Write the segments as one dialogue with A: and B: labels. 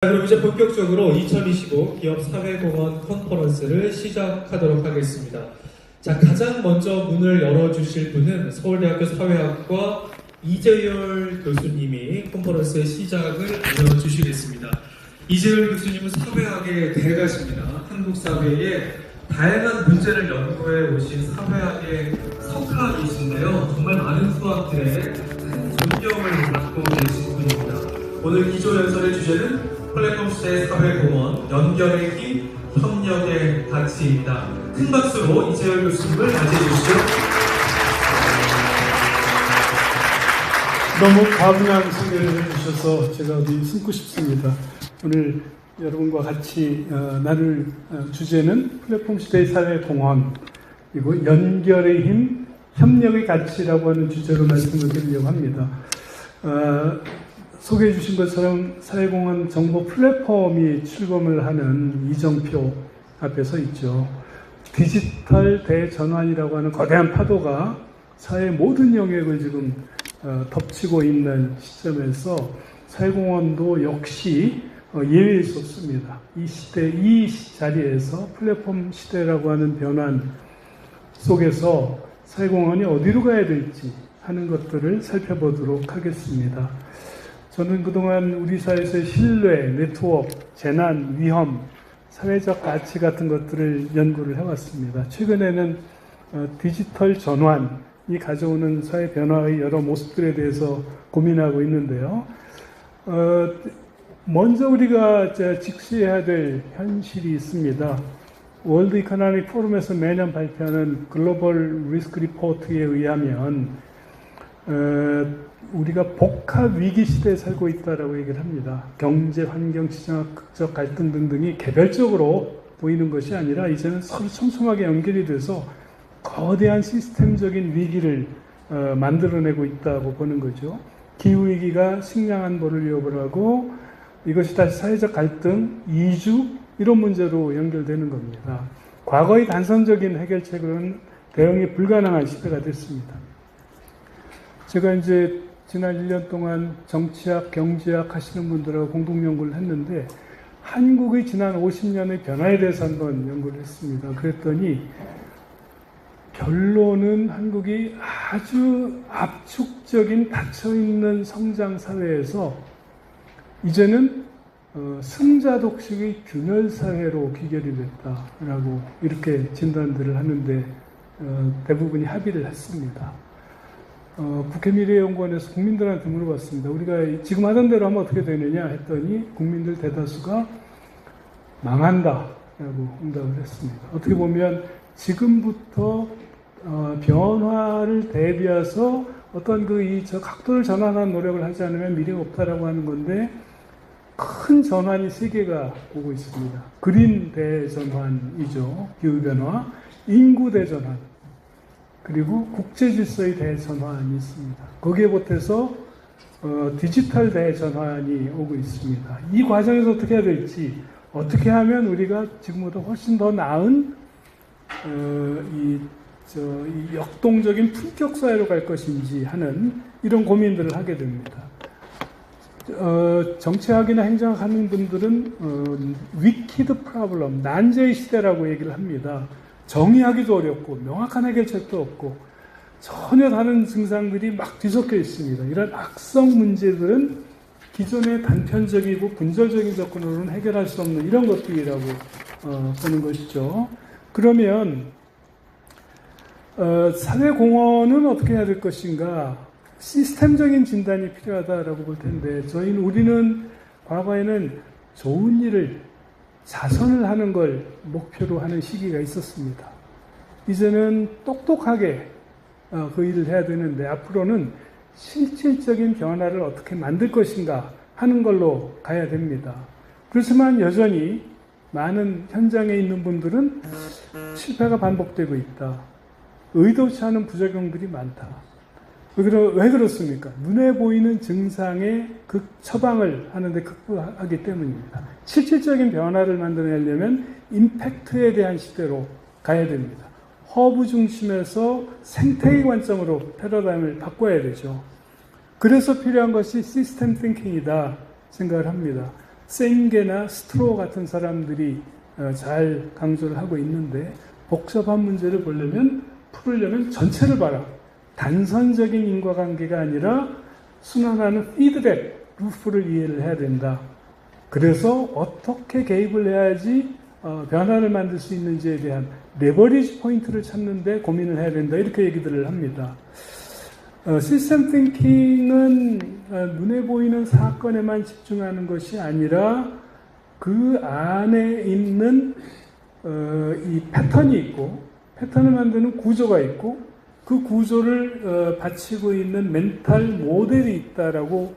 A: 그럼 이제 본격적으로 2025 기업 사회공헌 컨퍼런스를 시작하도록 하겠습니다. 자, 가장 먼저 문을 열어주실 분은 서울대학교 사회학과 이재열 교수님이 컨퍼런스의 시작을 알려주시겠습니다. 이재열 교수님은 사회학의 대가십니다. 한국 사회의 다양한 문제를 연구해 오신 사회학의 석학이신데요. 정말 많은 수학들의 큰 존경을 받고 계신 분입니다. 오늘 기조 연설의 주제는 플랫폼 시대의 사회공헌, 연결의 힘, 협력의 가치입니다. 큰 박수로 이재열 교수님을 맞이해 주시죠.
B: 너무 과분한 소개를 해주셔서 제가 어디 숨고 싶습니다. 오늘 여러분과 같이 나눌 주제는 플랫폼 시대의 사회공헌, 그리고 연결의 힘, 협력의 가치라고 하는 주제로 말씀을 드리려고 합니다. 소개해 주신 것처럼 사회공헌 정보 플랫폼이 출범을 하는 이정표 앞에 서 있죠. 디지털 대전환이라고 하는 거대한 파도가 사회의 모든 영역을 지금 덮치고 있는 시점에서 사회공헌도 역시 예외일 수 없습니다. 이 시대, 이 자리에서 플랫폼 시대라고 하는 변환 속에서 사회공헌이 어디로 가야 될지 하는 것들을 살펴보도록 하겠습니다. 저는 그동안 우리 사회에서의 신뢰, 네트워크, 재난, 위험, 사회적 가치 같은 것들을 연구를 해왔습니다. 최근에는 디지털 전환이 가져오는 사회 변화의 여러 모습들에 대해서 고민하고 있는데요. 먼저 우리가 직시해야 될 현실이 있습니다. 월드 이코노믹 포럼에서 매년 발표하는 글로벌 리스크 리포트에 의하면 우리가 복합 위기 시대에 살고 있다라고 얘기를 합니다. 경제, 환경, 지정학, 극적 갈등 등등이 개별적으로 보이는 것이 아니라 이제는 서로 촘촘하게 연결이 돼서 거대한 시스템적인 위기를 만들어내고 있다고 보는 거죠. 기후위기가 식량 안보를 위협을 하고 이것이 다시 사회적 갈등, 이주 이런 문제로 연결되는 겁니다. 과거의 단선적인 해결책으로는 대응이 불가능한 시대가 됐습니다. 제가 이제 지난 1년 동안 정치학, 경제학 하시는 분들하고 공동 연구를 했는데 한국의 지난 50년의 변화에 대해서 한번 연구를 했습니다. 그랬더니 결론은 한국이 아주 압축적인 닫혀있는 성장 사회에서 이제는 승자 독식의 균열 사회로 귀결이 됐다라고 이렇게 진단들을 하는데 대부분이 합의를 했습니다. 국회미래연구원에서 국민들한테 물어봤습니다. 우리가 지금 하던 대로 하면 어떻게 되느냐 했더니 국민들 대다수가 망한다라고 응답을 했습니다. 어떻게 보면 지금부터 변화를 대비해서 어떤 저 각도를 전환하는 노력을 하지 않으면 미래가 없다라고 하는 건데 큰 전환이 세 개가 오고 있습니다. 그린 대전환이죠. 기후변화, 인구 대전환, 그리고 국제질서의 대전환이 있습니다. 거기에 보태서 디지털 대전환이 오고 있습니다. 이 과정에서 어떻게 해야 될지, 어떻게 하면 우리가 지금보다 훨씬 더 나은 이 역동적인 품격 사회로 갈 것인지 하는 이런 고민들을 하게 됩니다. 정치학이나 행정학 하는 분들은 wicked problem, 난제의 시대라고 얘기를 합니다. 정의하기도 어렵고 명확한 해결책도 없고 전혀 다른 증상들이 막 뒤섞여 있습니다. 이런 악성 문제들은 기존의 단편적이고 분절적인 접근으로는 해결할 수 없는 이런 것들이라고 보는 것이죠. 그러면 사회공헌은 어떻게 해야 될 것인가? 시스템적인 진단이 필요하다라고 볼 텐데 우리는 과거에는 좋은 일을 자선을 하는 걸 목표로 하는 시기가 있었습니다. 이제는 똑똑하게 그 일을 해야 되는데 앞으로는 실질적인 변화를 어떻게 만들 것인가 하는 걸로 가야 됩니다. 그렇지만 여전히 많은 현장에 있는 분들은 실패가 반복되고 있다. 의도치 않은 부작용들이 많다. 왜 그렇습니까? 눈에 보이는 증상의 처방을 하는데 극복하기 때문입니다. 실질적인 변화를 만들어내려면 임팩트에 대한 시대로 가야 됩니다. 허브 중심에서 생태의 관점으로 패러다임을 바꿔야 되죠. 그래서 필요한 것이 시스템 띵킹이다 생각을 합니다. 생게나 스트로 같은 사람들이 잘 강조를 하고 있는데, 복잡한 문제를 풀으려면 전체를 봐라. 단선적인 인과관계가 아니라 순환하는 피드백 루프를 이해를 해야 된다. 그래서 어떻게 개입을 해야지 변화를 만들 수 있는지에 대한 레버리지 포인트를 찾는 데 고민을 해야 된다. 이렇게 얘기들을 합니다. 시스템 띵킹은 눈에 보이는 사건에만 집중하는 것이 아니라 그 안에 있는 이 패턴이 있고, 패턴을 만드는 구조가 있고, 그 구조를 받치고 있는 멘탈 모델이 있다라고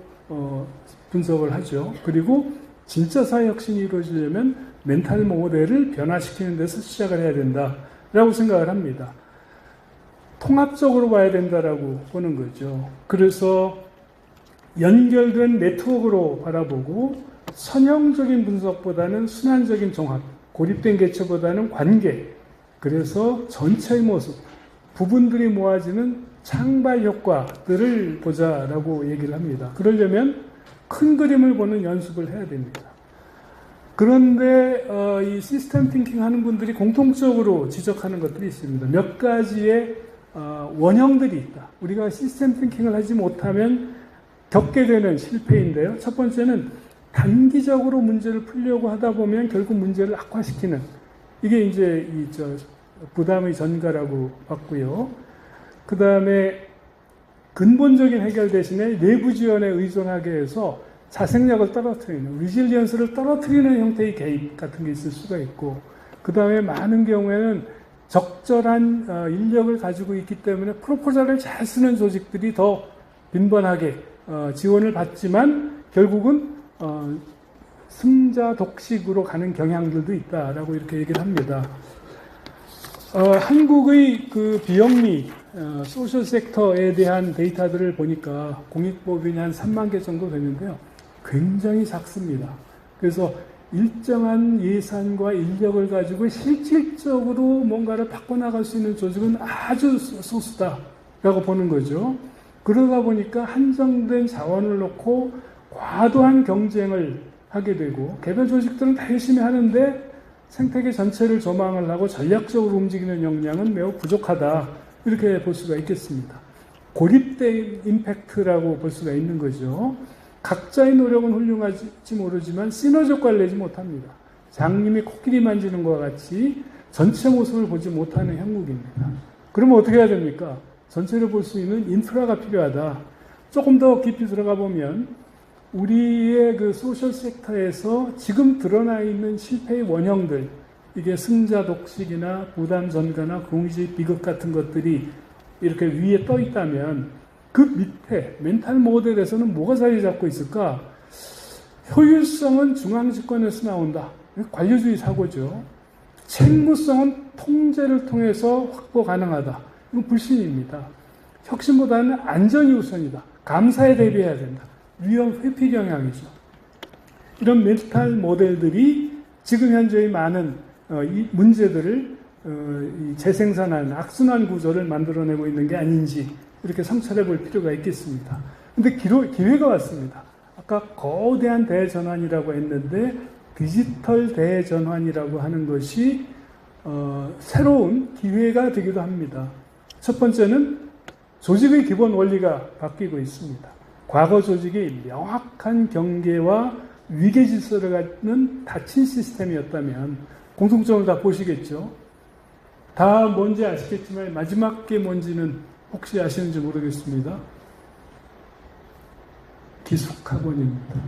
B: 분석을 하죠. 그리고 진짜 사회혁신이 이루어지려면 멘탈 모델을 변화시키는 데서 시작을 해야 된다라고 생각을 합니다. 통합적으로 봐야 된다라고 보는 거죠. 그래서 연결된 네트워크로 바라보고, 선형적인 분석보다는 순환적인 종합, 고립된 개체보다는 관계, 그래서 전체의 모습, 부분들이 모아지는 창발 효과들을 보자라고 얘기를 합니다. 그러려면 큰 그림을 보는 연습을 해야 됩니다. 그런데 이 시스템 띵킹 하는 분들이 공통적으로 지적하는 것들이 있습니다. 몇 가지의 원형들이 있다. 우리가 시스템 띵킹을 하지 못하면 겪게 되는 실패인데요. 첫 번째는 단기적으로 문제를 풀려고 하다 보면 결국 문제를 악화시키는, 이게 이제 부담의 전가라고 봤고요. 그 다음에 근본적인 해결 대신에 내부 지원에 의존하게 해서 자생력을 떨어뜨리는, 리질리언스를 떨어뜨리는 형태의 개입 같은 게 있을 수가 있고, 그 다음에 많은 경우에는 적절한 인력을 가지고 있기 때문에 프로포절을 잘 쓰는 조직들이 더 빈번하게 지원을 받지만 결국은 승자 독식으로 가는 경향들도 있다라고 이렇게 얘기를 합니다. 한국의 그 비영리 소셜 섹터에 대한 데이터들을 보니까 공익법인이 한 3만 개 정도 되는데요. 굉장히 작습니다. 그래서 일정한 예산과 인력을 가지고 실질적으로 뭔가를 바꿔나갈 수 있는 조직은 아주 소수다라고 보는 거죠. 그러다 보니까 한정된 자원을 놓고 과도한 경쟁을 하게 되고, 개별 조직들은 다 열심히 하는데 생태계 전체를 조망을 하고 전략적으로 움직이는 역량은 매우 부족하다, 이렇게 볼 수가 있겠습니다. 고립된 임팩트라고 볼 수가 있는 거죠. 각자의 노력은 훌륭할지 모르지만 시너지 효과를 내지 못합니다. 장님이 코끼리 만지는 것과 같이 전체 모습을 보지 못하는 형국입니다. 그러면 어떻게 해야 됩니까? 전체를 볼 수 있는 인프라가 필요하다. 조금 더 깊이 들어가 보면 우리의 그 소셜 섹터에서 지금 드러나 있는 실패의 원형들, 이게 승자 독식이나 부담 전가나 공의주의 비극 같은 것들이 이렇게 위에 떠 있다면 그 밑에 멘탈 모델에서는 뭐가 자리 잡고 있을까? 효율성은 중앙집권에서 나온다. 관료주의 사고죠. 책무성은 통제를 통해서 확보 가능하다. 이건 불신입니다. 혁신보다는 안전이 우선이다. 감사에 대비해야 된다. 위험 회피 경향이죠. 이런 멘탈 모델들이 지금 현재의 많은 이 문제들을 재생산하는 악순환 구조를 만들어내고 있는 게 아닌지 이렇게 성찰해 볼 필요가 있겠습니다. 근데 기회가 왔습니다. 아까 거대한 대전환이라고 했는데 디지털 대전환이라고 하는 것이 새로운 기회가 되기도 합니다. 첫 번째는 조직의 기본 원리가 바뀌고 있습니다. 과거 조직이 명확한 경계와 위계 질서를 갖는 닫힌 시스템이었다면 공통점을 다 보시겠죠. 다 뭔지 아시겠지만 마지막 게 뭔지는 혹시 아시는지 모르겠습니다. 기숙학원입니다.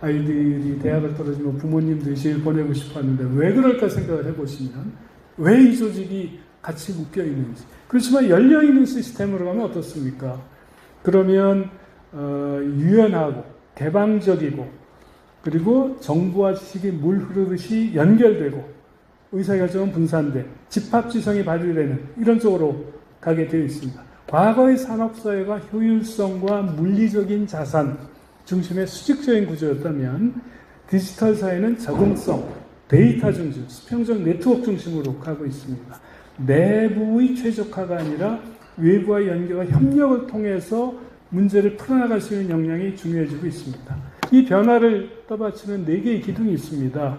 B: 아이들이 대학을 떨어지면 부모님들이 제일 보내고 싶었는데 왜 그럴까 생각을 해보시면 왜 이 조직이 같이 묶여 있는지. 그렇지만 열려있는 시스템으로 가면 어떻습니까? 그러면 유연하고 개방적이고 그리고 정보와 지식이 물 흐르듯이 연결되고 의사결정은 분산돼 집합지성이 발휘되는 이런 쪽으로 가게 되어 있습니다. 과거의 산업사회가 효율성과 물리적인 자산 중심의 수직적인 구조였다면 디지털 사회는 적응성, 데이터 중심, 수평적 네트워크 중심으로 가고 있습니다. 내부의 최적화가 아니라 외부와의 연계와 협력을 통해서 문제를 풀어나갈 수 있는 역량이 중요해지고 있습니다. 이 변화를 떠받치는 4개의 기둥이 있습니다.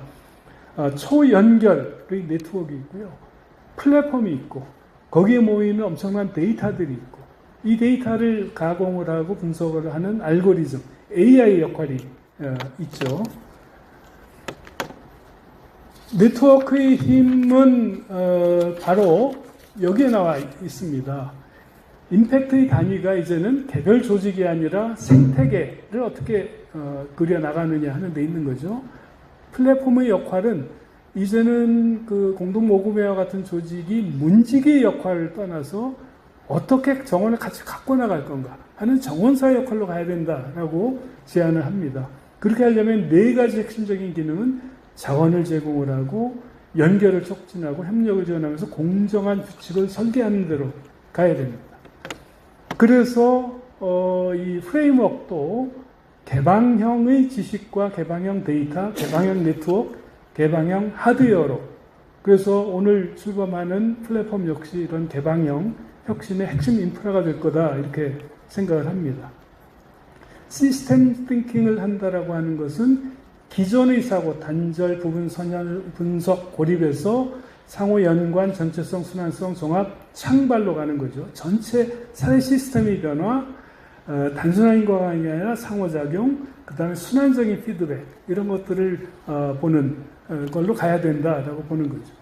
B: 초연결의 네트워크가 있고요. 플랫폼이 있고 거기에 모이는 엄청난 데이터들이 있고 이 데이터를 가공을 하고 분석을 하는 알고리즘, AI 역할이 있죠. 네트워크의 힘은 바로 여기에 나와 있습니다. 임팩트의 단위가 이제는 개별 조직이 아니라 생태계를 어떻게 그려나가느냐 하는 데 있는 거죠. 플랫폼의 역할은 이제는 그 공동모금회와 같은 조직이 문지기의 역할을 떠나서 어떻게 정원을 같이 갖고 나갈 건가 하는 정원사 역할로 가야 된다라고 제안을 합니다. 그렇게 하려면 4가지 핵심적인 기능은 자원을 제공을 하고 연결을 촉진하고 협력을 지원하면서 공정한 규칙을 설계하는 대로 가야 됩니다. 그래서 이 프레임워크도 개방형의 지식과 개방형 데이터, 개방형 네트워크, 개방형 하드웨어로 그래서 오늘 출범하는 플랫폼 역시 이런 개방형 혁신의 핵심 인프라가 될 거다 이렇게 생각을 합니다. 시스템 띵킹을 한다라고 하는 것은 기존의 사고, 단절, 부분, 선열, 분석, 고립에서 상호 연관, 전체성, 순환성, 종합, 창발로 가는 거죠. 전체 사회 시스템의 변화, 단순한 인과관계가 아니라 상호작용, 그 다음에 순환적인 피드백 이런 것들을 보는 걸로 가야 된다라고 보는 거죠.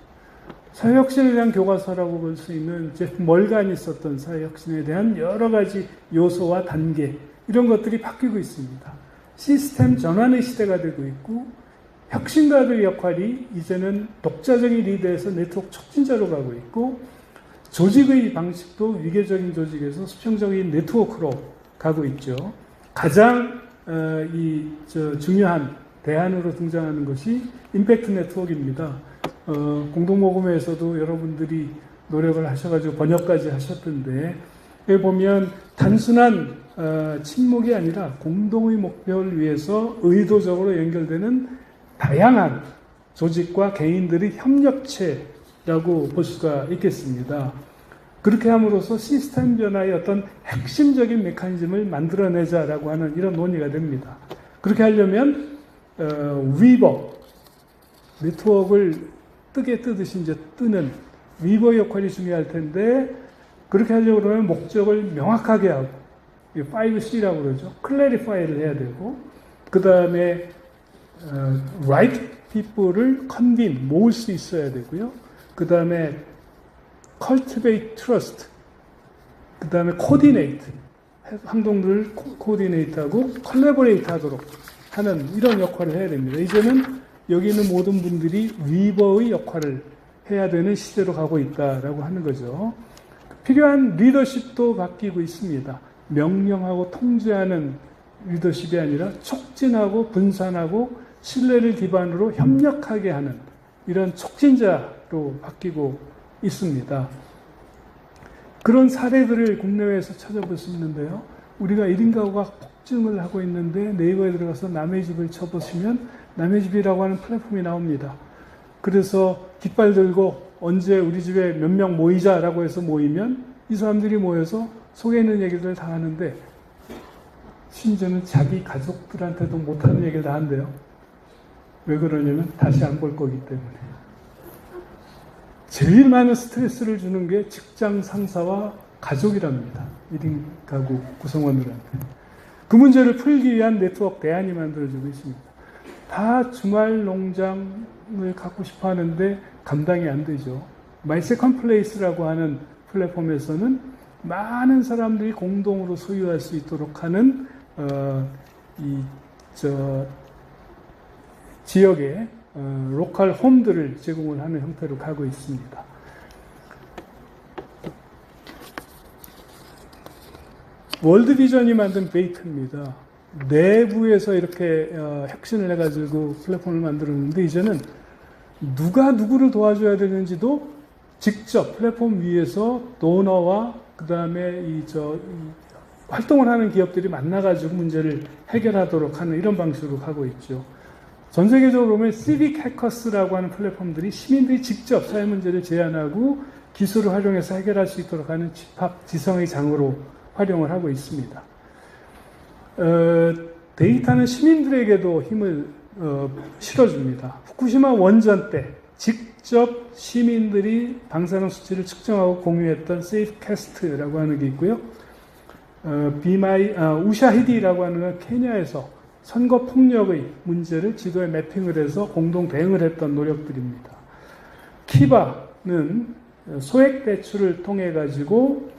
B: 사회혁신에 대한 교과서라고 볼 수 있는 제프 멀간이 썼던 사회혁신에 대한 여러 가지 요소와 단계 이런 것들이 바뀌고 있습니다. 시스템 전환의 시대가 되고 있고 혁신가들의 역할이 이제는 독자적인 리더에서 네트워크 촉진자로 가고 있고 조직의 방식도 위계적인 조직에서 수평적인 네트워크로 가고 있죠. 가장 중요한 대안으로 등장하는 것이 임팩트 네트워크입니다. 공동모금회에서도 여러분들이 노력을 하셔가지고 번역까지 하셨던데 여기 보면 단순한 침묵이 아니라 공동의 목표를 위해서 의도적으로 연결되는 다양한 조직과 개인들의 협력체라고 볼 수가 있겠습니다. 그렇게 함으로써 시스템 변화의 어떤 핵심적인 메커니즘을 만들어내자라고 하는 이런 논의가 됩니다. 그렇게 하려면 위버, 네트워크를 뜨게 뜨듯이 이제 뜨는 위버 역할이 중요할 텐데 그렇게 하려고 그러면 목적을 명확하게 하고 5C라고 그러죠. 클래리파이를 해야 되고 그 다음에 right people을 convene, 모을 수 있어야 되고요. 그 다음에 cultivate trust, 그 다음에 coordinate, 행동들을 coordinate하고 collaborate 하도록 하는 이런 역할을 해야 됩니다. 이제는 여기 있는 모든 분들이 위버의 역할을 해야 되는 시대로 가고 있다라고 하는 거죠. 필요한 리더십도 바뀌고 있습니다. 명령하고 통제하는 리더십이 아니라 촉진하고 분산하고 신뢰를 기반으로 협력하게 하는 이런 촉진자로 바뀌고 있습니다. 그런 사례들을 국내외에서 찾아볼 수 있는데요. 우리가 1인 가구가 폭증을 하고 있는데 네이버에 들어가서 남의 집을 쳐보시면 남의 집이라고 하는 플랫폼이 나옵니다. 그래서 깃발 들고 언제 우리 집에 몇 명 모이자라고 해서 모이면 이 사람들이 모여서 속에 있는 얘기를 다 하는데 심지어는 자기 가족들한테도 못하는 얘기를 다 한대요. 왜 그러냐면 다시 안 볼 거기 때문에. 제일 많은 스트레스를 주는 게 직장 상사와 가족이랍니다. 1인 가구 구성원들한테. 그 문제를 풀기 위한 네트워크 대안이 만들어지고 있습니다. 다 주말 농장을 갖고 싶어 하는데 감당이 안 되죠. My Second Place라고 하는 플랫폼에서는 많은 사람들이 공동으로 소유할 수 있도록 하는 지역의 로컬 홈들을 제공을 하는 형태로 가고 있습니다. 월드비전이 만든 베이크입니다. 내부에서 이렇게 혁신을 해가지고 플랫폼을 만들었는데 이제는 누가 누구를 도와줘야 되는지도 직접 플랫폼 위에서 도너와 그 다음에 활동을 하는 기업들이 만나가지고 문제를 해결하도록 하는 이런 방식으로 가고 있죠. 전 세계적으로 보면 시빅 해커스라고 하는 플랫폼들이 시민들이 직접 사회 문제를 제안하고 기술을 활용해서 해결할 수 있도록 하는 집합 지성의 장으로 활용을 하고 있습니다. 데이터는 시민들에게도 힘을 실어줍니다. 후쿠시마 원전 때 직접 시민들이 방사능 수치를 측정하고 공유했던 세이프캐스트라고 하는 게 있고요. 우샤히디라고 하는 건 케냐에서 선거 폭력의 문제를 지도에 매핑을 해서 공동 대응을 했던 노력들입니다. 키바는 소액 대출을 통해 가지고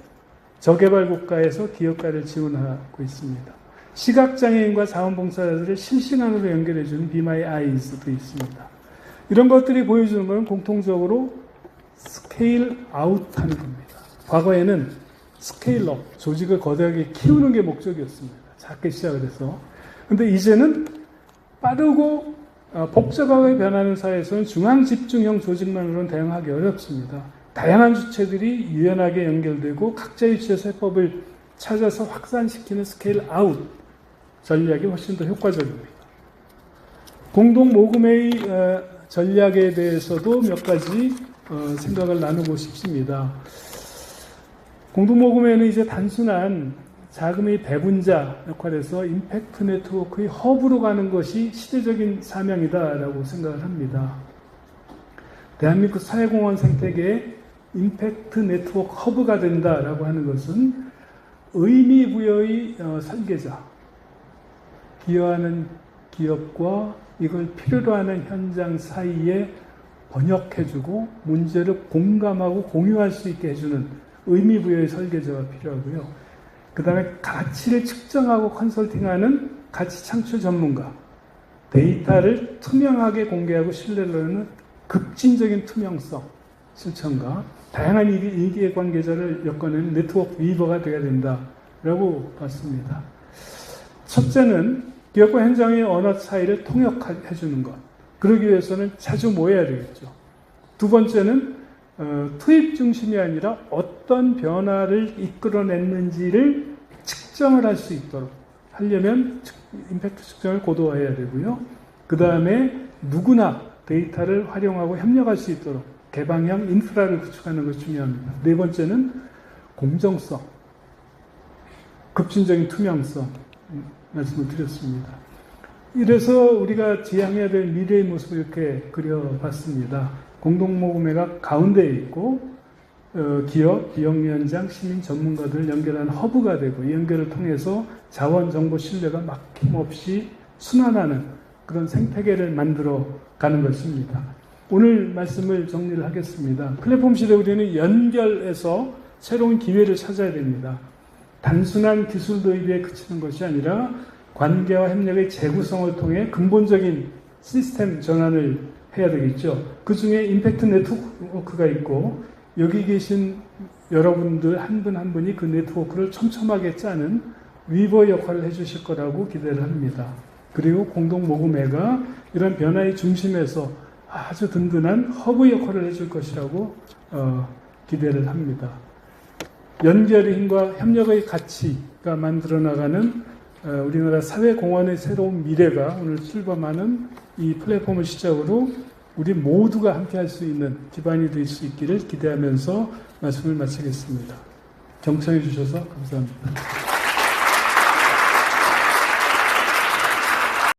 B: 저개발 국가에서 기업가를 지원하고 있습니다. 시각장애인과 자원봉사자들을 실시간으로 연결해주는 Be My Eyes도 있습니다. 이런 것들이 보여주는 것은 공통적으로 스케일 아웃 하는 겁니다. 과거에는 스케일 업, 조직을 거대하게 키우는 게 목적이었습니다. 작게 시작을 해서. 근데 이제는 빠르고 복잡하게 변하는 사회에서는 중앙 집중형 조직만으로는 대응하기 어렵습니다. 다양한 주체들이 유연하게 연결되고 각자 위치의 세법을 찾아서 확산시키는 스케일 아웃 전략이 훨씬 더 효과적입니다. 공동 모금의 전략에 대해서도 몇 가지 생각을 나누고 싶습니다. 공동 모금회는 이제 단순한 자금의 배분자 역할에서 임팩트 네트워크의 허브로 가는 것이 시대적인 사명이다라고 생각을 합니다. 대한민국 사회공헌 생태계의 임팩트 네트워크 허브가 된다라고 하는 것은 의미 부여의 설계자, 기여하는 기업과 이걸 필요로 하는 현장 사이에 번역해주고 문제를 공감하고 공유할 수 있게 해주는 의미 부여의 설계자가 필요하고요. 그 다음에 가치를 측정하고 컨설팅하는 가치 창출 전문가, 데이터를 투명하게 공개하고 신뢰를 하는 급진적인 투명성 실천가, 다양한 이해관계자를 엮어내는 네트워크 위버가 되어야 된다라고 봤습니다. 첫째는 기업과 현장의 언어 차이를 통역해주는 것. 그러기 위해서는 자주 모여야 되겠죠. 두 번째는 투입 중심이 아니라 어떤 변화를 이끌어냈는지를 측정을 할 수 있도록 하려면 임팩트 측정을 고도화해야 되고요. 그 다음에 누구나 데이터를 활용하고 협력할 수 있도록 개방형 인프라를 구축하는 것이 중요합니다. 네 번째는 공정성, 급진적인 투명성 말씀을 드렸습니다. 이래서 우리가 지향해야 될 미래의 모습을 이렇게 그려봤습니다. 공동모금회가 가운데에 있고 기업, 비영리현장, 시민 전문가들을 연결하는 허브가 되고 이 연결을 통해서 자원, 정보, 신뢰가 막힘없이 순환하는 그런 생태계를 만들어 가는 것입니다. 오늘 말씀을 정리를 하겠습니다. 플랫폼 시대 우리는 연결해서 새로운 기회를 찾아야 됩니다. 단순한 기술 도입에 그치는 것이 아니라 관계와 협력의 재구성을 통해 근본적인 시스템 전환을 해야 되겠죠. 그 중에 임팩트 네트워크가 있고 여기 계신 여러분들 한 분 한 분이 그 네트워크를 촘촘하게 짜는 위버 역할을 해주실 거라고 기대를 합니다. 그리고 공동모금회가 이런 변화의 중심에서 아주 든든한 허브 역할을 해줄 것이라고 기대를 합니다. 연결의 힘과 협력의 가치가 만들어 나가는 우리나라 사회공헌의 새로운 미래가 오늘 출범하는 이 플랫폼을 시작으로 우리 모두가 함께 할 수 있는 기반이 될 수 있기를 기대하면서 말씀을 마치겠습니다. 경청해 주셔서 감사합니다.